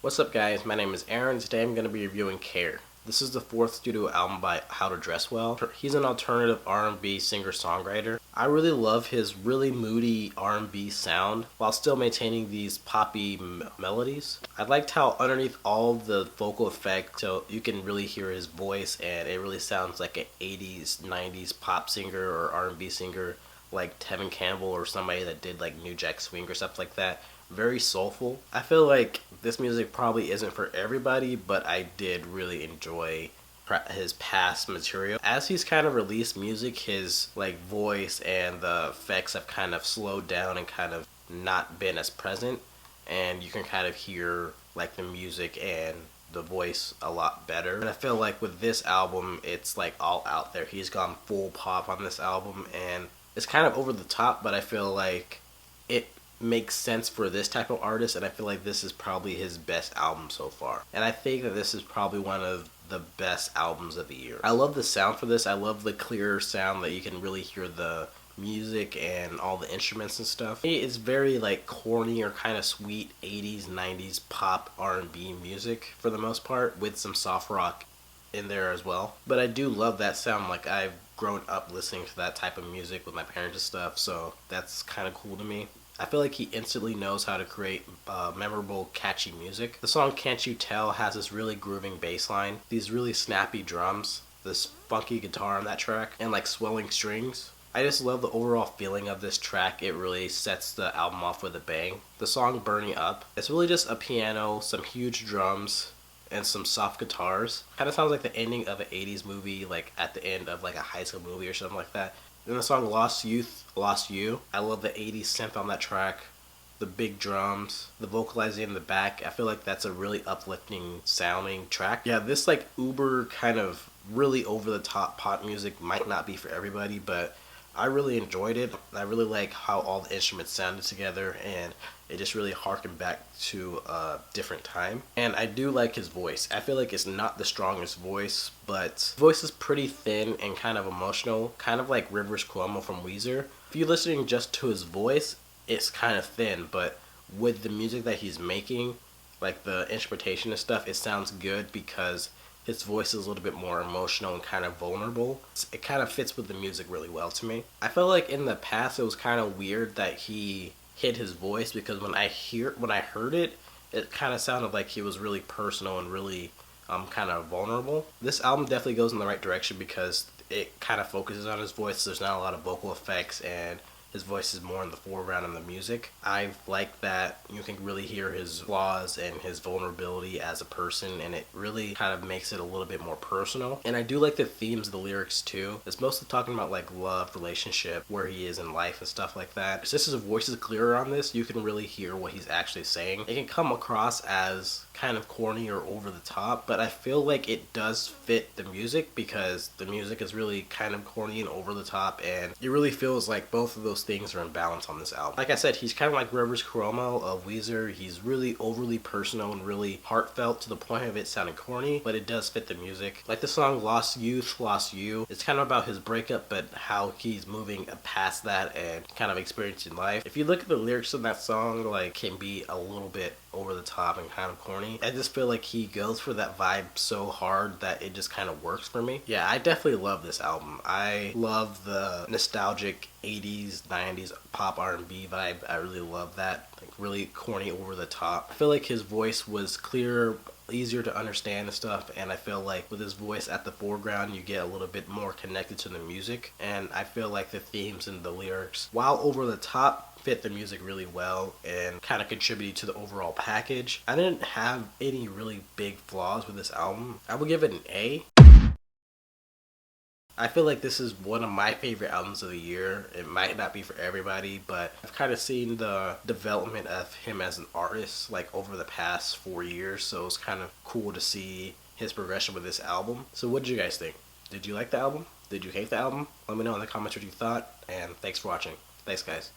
What's up guys, my name is Aaron. Today I'm going to be reviewing Care. This is the fourth studio album by How to Dress Well. He's an alternative R&B singer-songwriter. I really love his really moody R&B sound while still maintaining these poppy melodies. I liked how underneath all the vocal effects, so you can really hear his voice and it really sounds like an 80s, 90s pop singer or R&B singer like Tevin Campbell or somebody that did like New Jack Swing or stuff like that. Very soulful. I feel like this music probably isn't for everybody, but I did really enjoy his past material. As he's kind of released music, his like voice and the effects have kind of slowed down and kind of not been as present, and you can kind of hear like the music and the voice a lot better. And I feel like with this album, it's like all out there. He's gone full pop on this album, and it's kind of over the top, but I feel like it makes sense for this type of artist, and I feel like this is probably his best album so far. And I think that this is probably one of the best albums of the year. I love the sound for this. I love the clear sound that you can really hear the music and all the instruments and stuff. It's very like corny or kind of sweet 80s, 90s pop R&B music for the most part, with some soft rock in there as well. But I do love that sound. Like, I've grown up listening to that type of music with my parents and stuff, so that's kind of cool to me. I feel like he instantly knows how to create memorable, catchy music. The song Can't You Tell has this really grooving bass line, these really snappy drums, this funky guitar on that track, and like swelling strings. I just love the overall feeling of this track. It really sets the album off with a bang. The song Burning Up, it's really just a piano, some huge drums, and some soft guitars. Kind of sounds like the ending of an 80s movie, like at the end of like a high school movie or something like that. Then the song Lost Youth, Lost You. I love the 80s synth on that track, the big drums, the vocalizing in the back. I feel like that's a really uplifting sounding track. Yeah, this like uber kind of really over the top pop music might not be for everybody, but I really enjoyed it. I really like how all the instruments sounded together, and it just really harkened back to a different time. And I do like his voice. I feel like it's not the strongest voice, but his voice is pretty thin and kind of emotional, kind of like Rivers Cuomo from Weezer. If you're listening just to his voice, it's kind of thin, but with the music that he's making, like the instrumentation and stuff, it sounds good because his voice is a little bit more emotional and kind of vulnerable. It kind of fits with the music really well to me. I felt like in the past it was kind of weird that he hid his voice, because when I heard it, it kind of sounded like he was really personal and really kind of vulnerable. This album definitely goes in the right direction because it kind of focuses on his voice. There's not a lot of vocal effects, and his voice is more in the foreground in the music. I like that you can really hear his flaws and his vulnerability as a person, and it really kind of makes it a little bit more personal. And I do like the themes of the lyrics too. It's mostly talking about like love, relationship, where he is in life and stuff like that. Since his voice is clearer on this, you can really hear what he's actually saying. It can come across as kind of corny or over the top, but I feel like it does fit the music because the music is really kind of corny and over the top, and it really feels like both of those things are in balance on this album. Like I said, he's kind of like Rivers Cuomo of Weezer. He's really overly personal and really heartfelt to the point of it sounding corny, but it does fit the music. Like the song Lost Youth, Lost You. It's kind of about his breakup, but how he's moving past that and kind of experiencing life. If you look at the lyrics in that song, like, can be a little bit over the top and kind of corny. I just feel like he goes for that vibe so hard that it just kind of works for me. Yeah, I definitely love this album. I love the nostalgic 80s, 90s pop R&B vibe. I really love that. Like really corny, over the top. I feel like his voice was clearer, easier to understand and stuff, and I feel like with his voice at the foreground you get a little bit more connected to the music, and I feel like the themes and the lyrics, while over the top, fit the music really well and kind of contributed to the overall package. I didn't have any really big flaws with this album. I would give it an A. I feel like this is one of my favorite albums of the year. It might not be for everybody, but I've kind of seen the development of him as an artist like over the past 4 years, so it's kind of cool to see his progression with this album. So what did you guys think? Did you like the album? Did you hate the album? Let me know in the comments what you thought, and thanks for watching. Thanks guys.